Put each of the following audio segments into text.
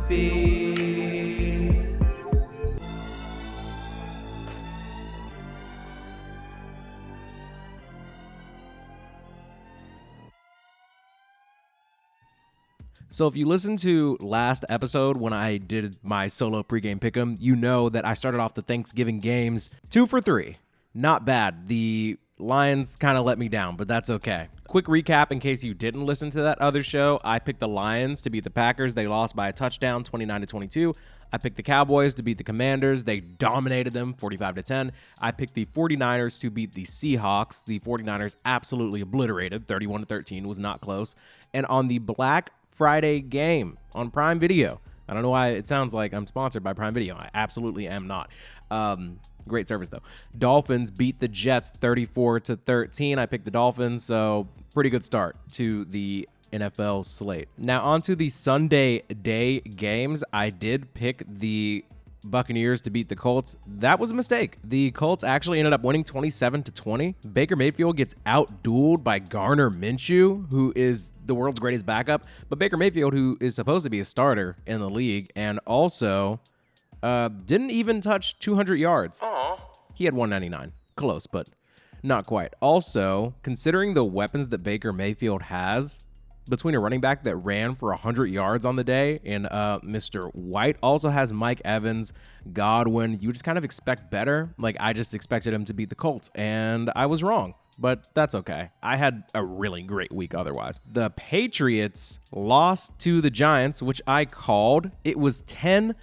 Derapy. So if you listen to last episode when I did my solo pregame pick'em, you know that I started off the Thanksgiving games 2 for 3. Not bad. The Lions kind of let me down, but that's okay. Quick recap in case you didn't listen to that other show. I picked the Lions to beat the Packers. They lost by a touchdown, 29-22. I picked the Cowboys to beat the Commanders. They dominated them, 45-10. I picked the 49ers to beat the Seahawks. The 49ers absolutely obliterated, 31-13. Was not close. And on the Black Friday game on Prime Video, I don't know why it sounds like I'm sponsored by Prime Video. I absolutely am not. Great service, though. Dolphins beat the Jets 34-13. I picked the Dolphins, so pretty good start to the NFL slate. Now, on to the Sunday day games. I did pick the Buccaneers to beat the Colts. That was a mistake. The Colts actually ended up winning 27-20. Baker Mayfield gets out-dueled by Gardner Minshew, who is the world's greatest backup, but Baker Mayfield, who is supposed to be a starter in the league, and also didn't even touch 200 yards. Aww. He had 199. Close, but not quite. Also, considering the weapons that Baker Mayfield has, between a running back that ran for 100 yards on the day and Mr. White, also has Mike Evans, Godwin. You just kind of expect better. Like, I just expected him to beat the Colts, and I was wrong. But that's okay. I had a really great week otherwise. The Patriots lost to the Giants, which I called. It was 10-7.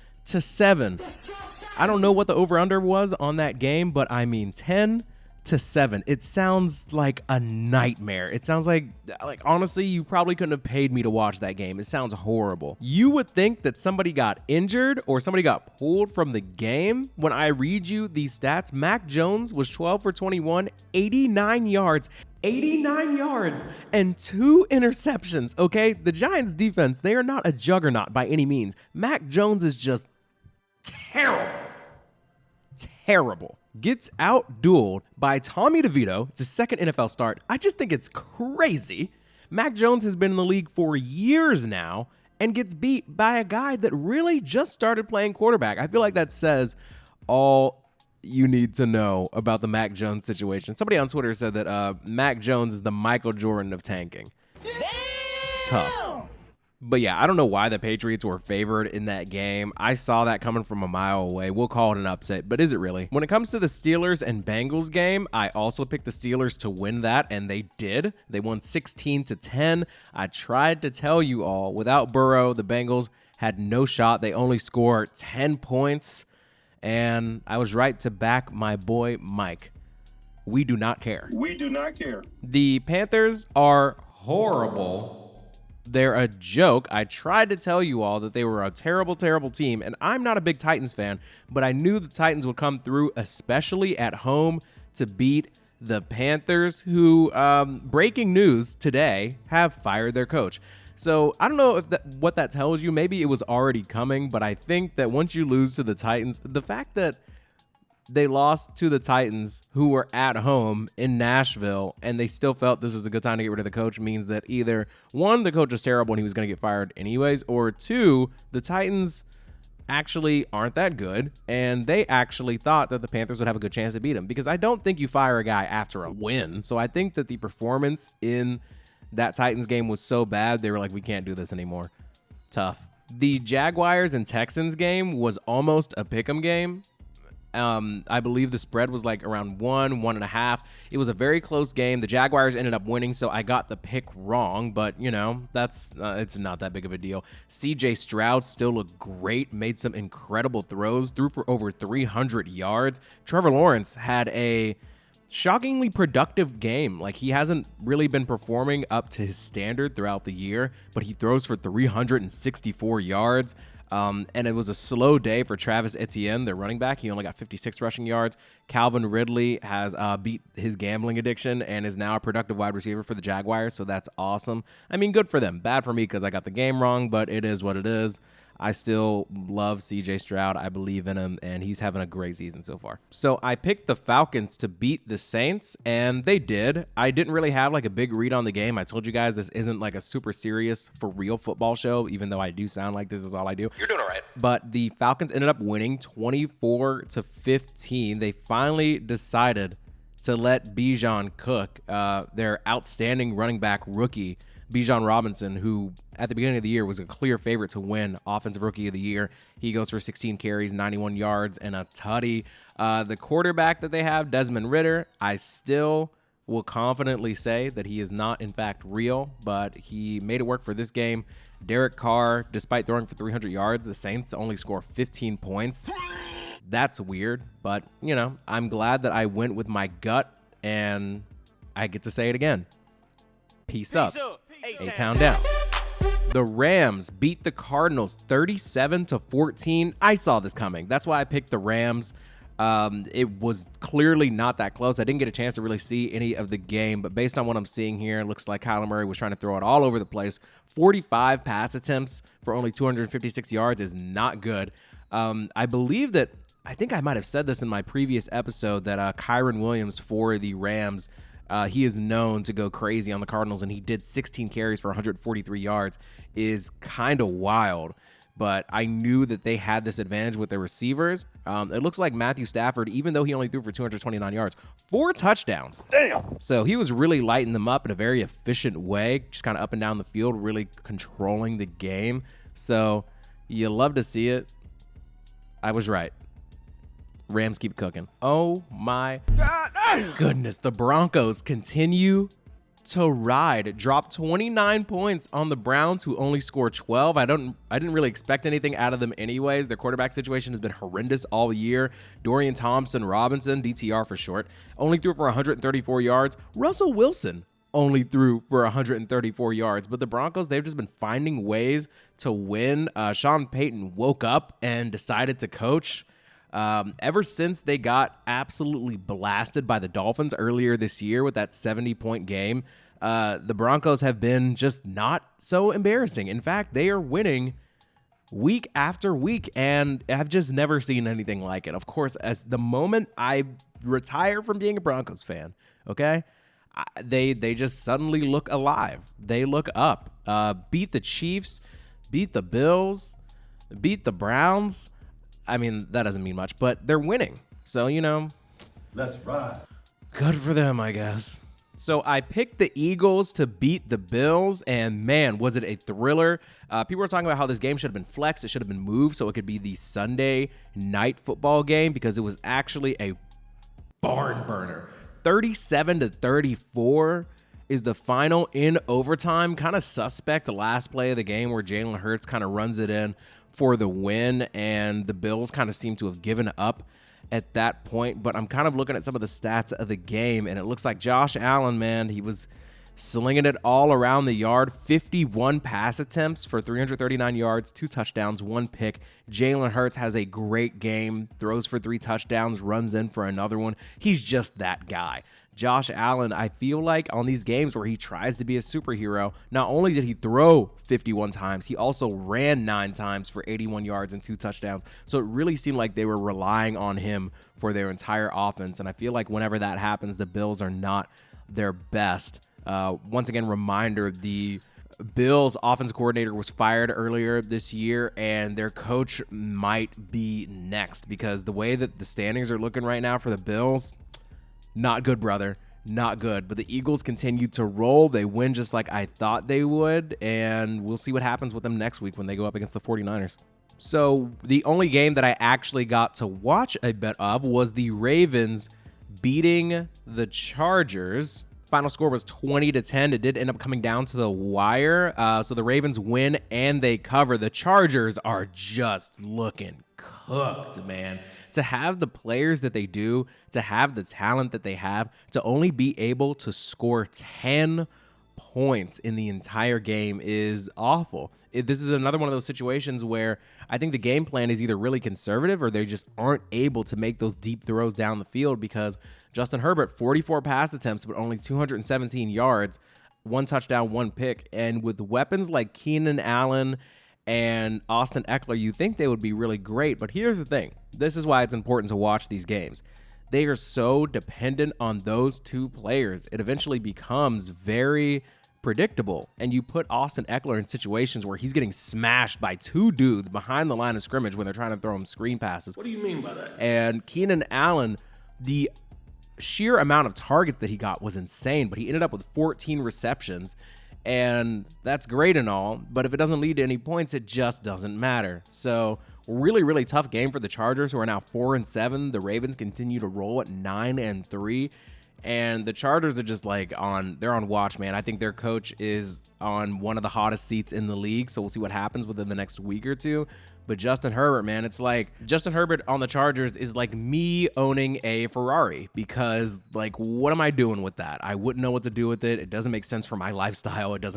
I don't know what the over-under was on that game, but I mean 10-7. It sounds like a nightmare. It sounds like honestly, you probably couldn't have paid me to watch that game. It sounds horrible. You would think that somebody got injured or somebody got pulled from the game. When I read you these stats, Mac Jones was 12 for 21, 89 yards. 89 yards and 2 interceptions, okay? The Giants defense, they are not a juggernaut by any means. Mac Jones is just terrible. Gets out-dueled by Tommy DeVito. It's his second NFL start. I just think it's crazy. Mac Jones has been in the league for years now and gets beat by a guy that really just started playing quarterback. I feel like that says all you need to know about the Mac Jones situation. Somebody on Twitter said that Mac Jones is the Michael Jordan of tanking. Damn! Tough. But yeah, I don't know why the Patriots were favored in that game. I saw that coming from a mile away. We'll call it an upset, but is it really? When it comes to the Steelers and Bengals game, I also picked the Steelers to win that, and they did. They won 16-10. I tried to tell you all, without Burrow, the Bengals had no shot. They only scored 10 points, and I was right to back my boy Mike. We do not care. We do not care. The Panthers are horrible. They're a joke. I tried to tell you all that they were a terrible, terrible team, and I'm not a big Titans fan, but I knew the Titans would come through, especially at home, to beat the Panthers, who, breaking news today, have fired their coach. So I don't know if what that tells you. Maybe it was already coming, but I think that once you lose to the Titans, the fact that they lost to the Titans, who were at home in Nashville, and they still felt this is a good time to get rid of the coach, means that either, one, the coach was terrible and he was going to get fired anyways, or two, the Titans actually aren't that good, and they actually thought that the Panthers would have a good chance to beat them, because I don't think you fire a guy after a win. So I think that the performance in that Titans game was so bad, they were like, we can't do this anymore. Tough. The Jaguars and Texans game was almost a pick'em game. I believe the spread was like around 1.5. It was a very close game. The Jaguars ended up winning, so I got the pick wrong, but you know, that's it's not that big of a deal. CJ Stroud still looked great, made some incredible throws, threw for over 300 yards. Trevor Lawrence had a shockingly productive game. Like, he hasn't really been performing up to his standard throughout the year, but he throws for 364 yards. And it was a slow day for Travis Etienne, their running back. He only got 56 rushing yards. Calvin Ridley has beat his gambling addiction and is now a productive wide receiver for the Jaguars, so that's awesome. I mean, good for them. Bad for me because I got the game wrong, but it is what it is. I still love CJ Stroud. I believe in him, and he's having a great season so far. So I picked the Falcons to beat the Saints, and they did. I didn't really have like a big read on the game. I told you guys this isn't like a super serious for real football show, even though I do sound like this is all I do. You're doing all right. But the Falcons ended up winning 24-15. They finally decided to let Bijan cook, their outstanding running back rookie, Bijan Robinson, who at the beginning of the year was a clear favorite to win Offensive Rookie of the Year. He goes for 16 carries, 91 yards, and a tutty. The quarterback that they have, Desmond Ridder, I still will confidently say that he is not, in fact, real, but he made it work for this game. Derek Carr, despite throwing for 300 yards, the Saints only score 15 points. That's weird, but, you know, I'm glad that I went with my gut, and I get to say it again. Peace up. A-Town down. The Rams beat the Cardinals 37-14. I saw this coming. That's why I picked the Rams. It was clearly not that close. I didn't get a chance to really see any of the game, but based on what I'm seeing here, it looks like Kyler Murray was trying to throw it all over the place. 45 pass attempts for only 256 yards is not good. I believe that, I think I might have said this in my previous episode, that Kyron Williams for the Rams, he is known to go crazy on the Cardinals, and he did 16 carries for 143 yards, is kind of wild. But I knew that they had this advantage with their receivers. It looks like Matthew Stafford, even though he only threw for 229 yards, 4 touchdowns. Damn. So he was really lighting them up in a very efficient way, just kind of up and down the field, really controlling the game. So you love to see it. I was right. Rams keep cooking. Oh my goodness. The Broncos continue to ride. Dropped 29 points on the Browns, who only scored 12. I didn't really expect anything out of them anyways. Their quarterback situation has been horrendous all year. Dorian Thompson-Robinson, DTR for short, only threw for 134 yards. Russell Wilson only threw for 134 yards. But the Broncos, they've just been finding ways to win. Sean Payton woke up and decided to coach. Ever since they got absolutely blasted by the Dolphins earlier this year with that 70-point game, the Broncos have been just not so embarrassing. In fact, they are winning week after week, and I've just never seen anything like it. Of course, as the moment I retire from being a Broncos fan, okay, they just suddenly look alive. They look up. Beat the Chiefs, beat the Bills, beat the Browns. I mean, that doesn't mean much, but they're winning. So, you know, let's ride. Good for them, I guess. So I picked the Eagles to beat the Bills, and man, was it a thriller. People were talking about how this game should have been flexed. It should have been moved so it could be the Sunday night football game, because it was actually a barn burner. 37-34 is the final in overtime. Kind of suspect last play of the game where Jalen Hurts kind of runs it in for the win, and the Bills kind of seem to have given up at that point. But I'm kind of looking at some of the stats of the game, and it looks like Josh Allen, man, he was slinging it all around the yard. 51 pass attempts for 339 yards, 2 touchdowns, 1 pick. Jalen Hurts has a great game, throws for 3 touchdowns, runs in for another one. He's just that guy. Josh Allen, I feel like on these games where he tries to be a superhero, not only did he throw 51 times, he also ran 9 times for 81 yards and 2 touchdowns. So it really seemed like they were relying on him for their entire offense. And I feel like whenever that happens, the Bills are not their best. Once again, reminder, the Bills offensive coordinator was fired earlier this year, and their coach might be next, because the way that the standings are looking right now for the Bills, not good, brother. Not good. But the Eagles continue to roll. They win just like I thought they would, and we'll see what happens with them next week when they go up against the 49ers. So the only game that I actually got to watch a bit of was the Ravens beating the Chargers. Final score was 20-10. It did end up coming down to the wire. So the Ravens win and they cover. The Chargers are just looking cooked, man. To have the players that they do, to have the talent that they have, to only be able to score 10 points in the entire game is awful. This is another one of those situations where I think the game plan is either really conservative or they just aren't able to make those deep throws down the field, because Justin Herbert, 44 pass attempts, but only 217 yards, 1 touchdown, 1 pick. And with weapons like Keenan Allen and Austin Eckler, you think they would be really great, but here's the thing. This is why it's important to watch these games. They are so dependent on those two players. It eventually becomes very predictable, and you put Austin Eckler in situations where he's getting smashed by two dudes behind the line of scrimmage when they're trying to throw him screen passes. What do you mean by that? And Keenan Allen, the sheer amount of targets that he got was insane, but he ended up with 14 receptions. And that's great and all, but if it doesn't lead to any points, it just doesn't matter. So really, really tough game for the Chargers, who are now 4-7. The Ravens continue to roll at 9-3. And the Chargers are just they're on watch, man. I think their coach is on one of the hottest seats in the league, so we'll see what happens within the next week or two. But Justin Herbert, man, it's like Justin Herbert on the Chargers is like me owning a Ferrari, because what am I doing with that? I wouldn't know what to do with it. It doesn't make sense for my lifestyle. It just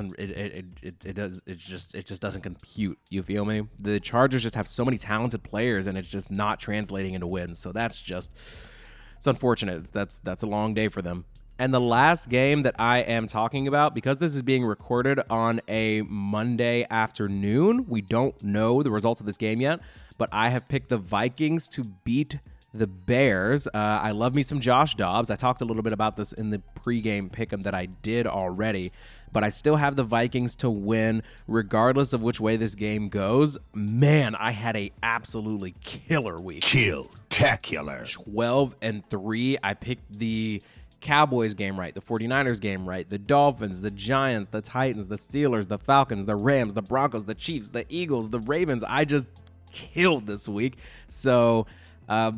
doesn't compute. You feel me? The Chargers just have so many talented players, and it's just not translating into wins. So it's unfortunate. That's a long day for them. And the last game that I am talking about, because this is being recorded on a Monday afternoon, we don't know the results of this game yet, but I have picked the Vikings to beat the Bears. I love me some Josh Dobbs. I talked a little bit about this in the pregame pick'em that I did already, but I still have the Vikings to win regardless of which way this game goes. Man, I had a absolutely killer week. Kill-tacular. 12-3. I picked the Cowboys game right, the 49ers game right, the Dolphins, the Giants, the Titans, the Steelers, the Falcons, the Rams, the Broncos, the Chiefs, the Eagles, the Ravens. I just killed this week. So, I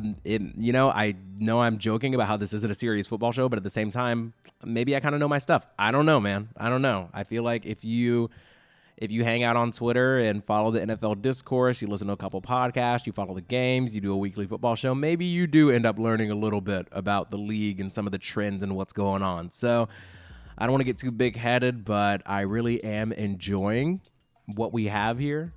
know I'm joking about how this isn't a serious football show, but at the same time, maybe I kind of know my stuff. I don't know, man. I don't know. I feel like if you hang out on Twitter and follow the NFL discourse, you listen to a couple podcasts, you follow the games, you do a weekly football show, maybe you do end up learning a little bit about the league and some of the trends and what's going on. So I don't want to get too big-headed, but I really am enjoying what we have here,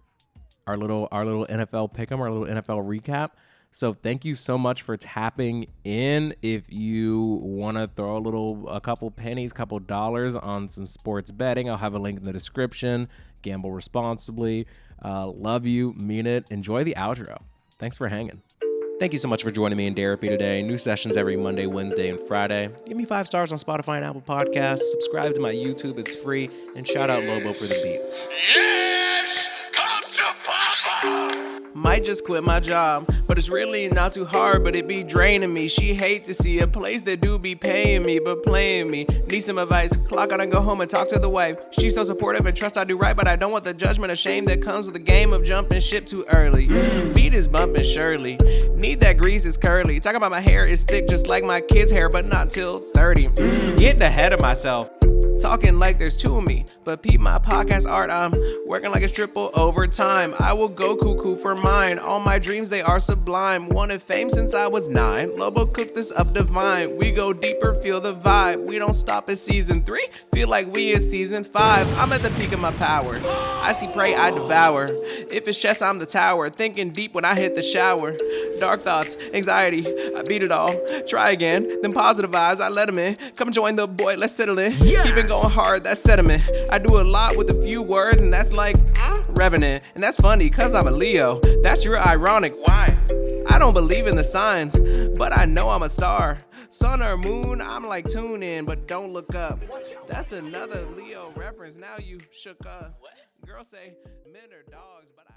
our little NFL pick'em, our little NFL recap. So thank you so much for tapping in. If you want to throw a couple pennies, couple dollars on some sports betting, I'll have a link in the description. Gamble responsibly. Love you, mean it. Enjoy the outro. Thanks for hanging. Thank you so much for joining me in Derapy today. New sessions every Monday, Wednesday, and Friday. Give me 5 stars on Spotify and Apple Podcasts. Subscribe to my YouTube. It's free. And shout out Lobo for the beat. Yes! Come to Papa! Might just quit my job, but it's really not too hard, but it be draining me. She hates to see a place that do be paying me, but playing me. Need some advice, clock out and go home and talk to the wife. She's so supportive and trust I do right, but I don't want the judgment or shame that comes with the game of jumping ship too early. Beat is bumping surely, need that grease is curly. Talking about my hair is thick just like my kid's hair, but not till 30. Getting ahead of myself. Talking like there's two of me, but peep my podcast art, I'm working like it's triple overtime. I will go cuckoo for mine, all my dreams they are sublime. Wanted fame since I was 9, Lobo cooked this up divine. We go deeper, feel the vibe, we don't stop at season 3, feel like we is season 5. I'm at the peak of my power, I see prey I devour. If it's chess I'm the tower, thinking deep when I hit the shower. Dark thoughts, anxiety, I beat it all. Try again, then positive vibes, I let them in. Come join the boy, let's settle in. Yes. Keep it going hard, that's sediment. I do a lot with a few words, and that's like revenant. And that's funny, cause I'm a Leo. That's real ironic. Why? I don't believe in the signs, but I know I'm a star. Sun or moon, I'm like tune in, but don't look up. That's another Leo reference, now you shook up. Girls say men are dogs, but I